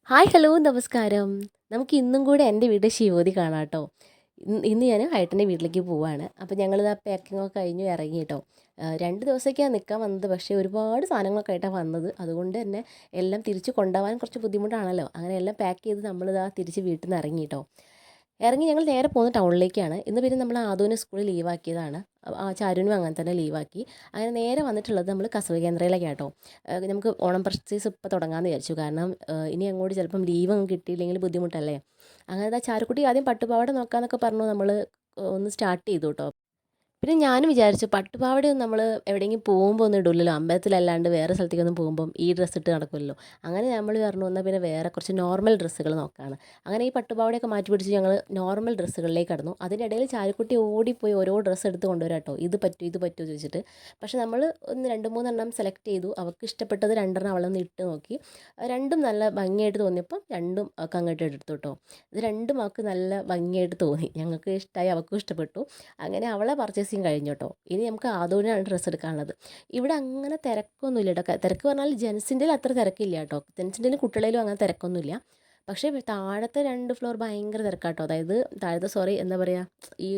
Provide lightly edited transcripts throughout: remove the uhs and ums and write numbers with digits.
Hi hello നമസ്കാരം. നമുക്ക് ഇന്നും കൂടെ എൻ്റെ വീട് ശിവോതി കാണാം കേട്ടോ. ഇന്ന് ഞാൻ ഹൈട്ടൻ്റെ വീട്ടിലേക്ക് പോവാണ്. അപ്പോൾ ഞങ്ങളിതാ പാക്കിങ്ങൊക്കെ കഴിഞ്ഞു ഇറങ്ങി കേട്ടോ. 2 ദിവസമൊക്കെയാണ് നിൽക്കാൻ വന്നത്. പക്ഷേ ഒരുപാട് സാധനങ്ങളൊക്കെ ആയിട്ടാണ് വന്നത്. അതുകൊണ്ട് തന്നെ എല്ലാം തിരിച്ച് കൊണ്ടുപോകാൻ കുറച്ച് ബുദ്ധിമുട്ടാണല്ലോ. അങ്ങനെ എല്ലാം പാക്ക് ചെയ്ത് നമ്മളിതാ തിരിച്ച് വീട്ടിൽ നിന്ന് ഇറങ്ങി കേട്ടോ. ഇറങ്ങി ഞങ്ങൾ നേരെ പോകുന്നത് ടൗണിലേക്കാണ്. ഇന്ന് പിന്നെ നമ്മൾ ആദൂനെ സ്കൂളിൽ ലീവാക്കിയതാണ്. ചാരുവിനും അങ്ങനെ തന്നെ ലീവാക്കി. അങ്ങനെ നേരെ വന്നിട്ടുള്ളത് നമ്മൾ കസവ് കേന്ദ്രയിലേക്കാണ് കേട്ടോ. നമുക്ക് ഓണം പർച്ചേസ് ഇപ്പോൾ തുടങ്ങാമെന്ന് വിചാരിച്ചു. കാരണം ഇനി അങ്ങോട്ട് ചിലപ്പം ലീവൊന്നും കിട്ടിയില്ലെങ്കിൽ ബുദ്ധിമുട്ടല്ലേ. അങ്ങനെ ദാ ചാരുക്കുട്ടി ആദ്യം പട്ടുപാവാട നോക്കാമെന്നൊക്കെ പറഞ്ഞു നമ്മൾ ഒന്ന് സ്റ്റാർട്ട് ചെയ്തു കേട്ടോ. പിന്നെ ഞാനും വിചാരിച്ചു പട്ടുപാവാടയൊന്നും നമ്മൾ എവിടെയെങ്കിലും പോകുമ്പോൾ ഒന്നും ഇടില്ലല്ലോ, അമ്പലത്തിലല്ലാണ്ട് വേറെ സ്ഥലത്തേക്കൊന്നും പോകുമ്പം ഈ ഡ്രസ്സ് ഇട്ട് നടക്കുമല്ലോ. അങ്ങനെ നമ്മൾ പറഞ്ഞു എന്നാൽ പിന്നെ വേറെ കുറച്ച് നോർമൽ ഡ്രസ്സുകൾ നോക്കാമെന്ന്. അങ്ങനെ ഈ പട്ടുപാവാടയൊക്കെ മാറ്റി പിടിച്ച് ഞങ്ങൾ നോർമൽ ഡ്രസ്സുകളിലേക്ക് കടന്നു. അതിനിടയിൽ ചാരുക്കുട്ടി ഓടിപ്പോയി ഓരോ ഡ്രസ്സ് എടുത്ത് കൊണ്ടുവരാം കേട്ടോ. ഇത് പറ്റുമോ ഇത് പറ്റുമോ ചോദിച്ചിട്ട്. പക്ഷെ നമ്മൾ ഒന്ന് 2-3 സെലക്ട് ചെയ്തു. അവൾക്ക് ഇഷ്ടപ്പെട്ടത് 2 അവളൊന്ന് ഇട്ട് നോക്കി. രണ്ടും നല്ല ഭംഗിയായിട്ട് തോന്നിയപ്പം രണ്ടും അവൾക്ക് അങ്ങോട്ട് എടുത്തു കേട്ടോ. ഇത് രണ്ടും അവൾക്ക് നല്ല ഭംഗിയായിട്ട് തോന്നി. ഞങ്ങൾക്ക് ഇഷ്ടമായി, അവൾക്കും ഇഷ്ടപ്പെട്ടു. അങ്ങനെ അവളെ പർച്ചേസിങ് കഴിഞ്ഞു കേട്ടോ. ഇനി നമുക്ക് ആദൂനാണ് ഡ്രസ്സ് എടുക്കാനുള്ളത്. ഇവിടെ അങ്ങനെ തിരക്കൊന്നുമില്ല കേട്ടോ. തിരക്ക് പറഞ്ഞാൽ ജെൻസിൻ്റെ അത്ര തിരക്കില്ല കേട്ടോ. ജെൻസിൻ്റെ കുട്ടികളിലും അങ്ങനെ തിരക്കൊന്നുമില്ല. പക്ഷേ താഴത്തെ 2 ഫ്ലോർ ഭയങ്കര തിരക്കാട്ടോ. അതായത് താഴത്തെ സോറി എന്താ പറയുക, ഈ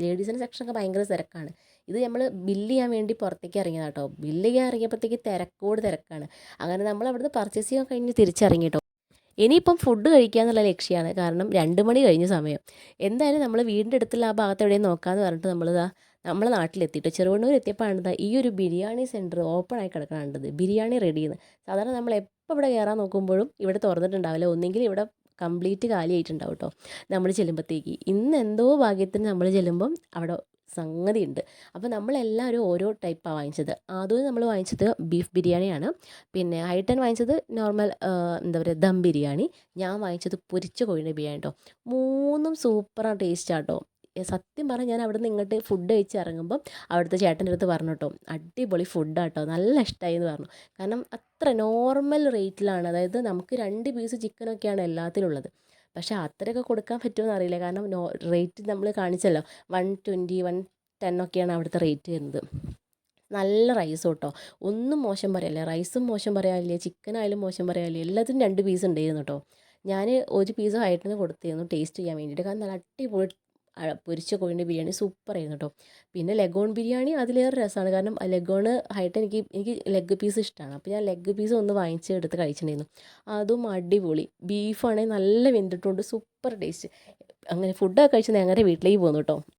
ലേഡീസിൻ്റെ സെക്ഷനൊക്കെ ഭയങ്കര തിരക്കാണ്. ഇത് നമ്മൾ ബില്ല് ചെയ്യാൻ വേണ്ടി പുറത്തേക്ക് ഇറങ്ങിയതാണ് കേട്ടോ. ബില്ല് ചെയ്യാൻ ഇറങ്ങിയപ്പോഴത്തേക്ക് തിരക്കോട് തിരക്കാണ്. അങ്ങനെ നമ്മൾ അവിടുന്ന് പർച്ചേസ് ചെയ്യാൻ കഴിഞ്ഞ് തിരിച്ചിറങ്ങി കേട്ടോ. ഇനിയിപ്പം ഫുഡ് കഴിക്കുക എന്നുള്ള ലക്ഷ്യമാണ്. കാരണം 2 മണി കഴിഞ്ഞ സമയം. എന്തായാലും നമ്മൾ വീടിൻ്റെ അടുത്തുള്ള ആ ഭാഗത്ത് എവിടെയും നോക്കാമെന്ന് പറഞ്ഞിട്ട് നമ്മളിതാ നമ്മളെ നാട്ടിലെത്തിയിട്ട് ചെറുവണ്ണൂർ എത്തിയപ്പോഴാണ് ഇതാ ഈ ഒരു ബിരിയാണി സെൻറ്റർ ഓപ്പൺ ആയി കിടക്കണത്. ബിരിയാണി റെഡിയെന്ന്. സാധാരണ നമ്മൾ എപ്പോൾ ഇവിടെ കയറാൻ നോക്കുമ്പോഴും ഇവിടെ തുറന്നിട്ടുണ്ടാവില്ല. ഒന്നെങ്കിൽ ഇവിടെ കംപ്ലീറ്റ് കാലിയായിട്ടുണ്ടാവും കേട്ടോ നമ്മൾ ചെല്ലുമ്പോഴത്തേക്ക്. ഇന്ന് എന്തോ ഭാഗ്യത്തിന് നമ്മൾ ചെല്ലുമ്പം അവിടെ സംഗതി ഉണ്ട്. അപ്പോൾ നമ്മളെല്ലാവരും ഓരോ ടൈപ്പാണ് വാങ്ങിച്ചത്. ആദ്യം നമ്മൾ വാങ്ങിച്ചത് ബീഫ് ബിരിയാണിയാണ്. പിന്നെ ഹൈട്ടൻ വാങ്ങിച്ചത് നോർമൽ എന്താ പറയുക ദം ബിരിയാണി. ഞാൻ വാങ്ങിച്ചത് പൊരിച്ച കോഴിയുടെ ബിരിയാണി കേട്ടോ. മൂന്നും സൂപ്പറാണ് ടേസ്റ്റാട്ടോ. സത്യം പറഞ്ഞാൽ ഞാൻ അവിടെ നിന്ന് ഇങ്ങോട്ട് ഫുഡ് കഴിച്ച് ഇറങ്ങുമ്പം അവിടുത്തെ ചേട്ടൻ്റെ അടുത്ത് പറഞ്ഞു കേട്ടോ, അടിപൊളി ഫുഡാട്ടോ, നല്ല ഇഷ്ടമായി എന്ന് പറഞ്ഞു. കാരണം അത്ര നോർമൽ റേറ്റിലാണ്. അതായത് നമുക്ക് 2 പീസ് ചിക്കനൊക്കെയാണ് എല്ലാത്തിലുള്ളത്. പക്ഷേ അത്രയൊക്കെ കൊടുക്കാൻ പറ്റുമെന്ന് അറിയില്ല. കാരണം റേറ്റ് നമ്മൾ കാണിച്ചല്ലോ, 120 110 ഒക്കെയാണ് അവിടുത്തെ റേറ്റ് വരുന്നത്. നല്ല റൈസ് കേട്ടോ. ഒന്നും മോശം പറയല്ലേ, റൈസും മോശം പറയാനില്ല, ചിക്കനായാലും മോശം പറയാനില്ല. എല്ലാത്തിനും 2 പീസ് ഉണ്ടായിരുന്നു കേട്ടോ. ഞാൻ ഒരു പീസ് ഹൈറ്റിന് കൊടുത്തിരുന്നു ടേസ്റ്റ് ചെയ്യാൻ വേണ്ടിയിട്ട്. കാരണം നല്ല അടിപൊളി പൊരിച്ച കോഴിൻ്റെ ബിരിയാണി സൂപ്പറായിരുന്നു കേട്ടോ. പിന്നെ ലഗോൺ ബിരിയാണി അതിലേറെ രസമാണ്. കാരണം ലഗോണ് ഹൈറ്റ് എനിക്ക് ലെഗ് പീസ് ഇഷ്ടമാണ്. അപ്പോൾ ഞാൻ ലെഗ് പീസ് ഒന്ന് വാങ്ങിച്ച് എടുത്ത് കഴിച്ചിട്ടുണ്ടായിരുന്നു. അതും അടിപൊളി ബീഫാണെങ്കിൽ നല്ല വെന്തിട്ടുണ്ട്, സൂപ്പർ ടേസ്റ്റ്. അങ്ങനെ ഫുഡൊക്കെ കഴിച്ച് നേരെ വീട്ടിലേക്ക് പോന്നു കേട്ടോ.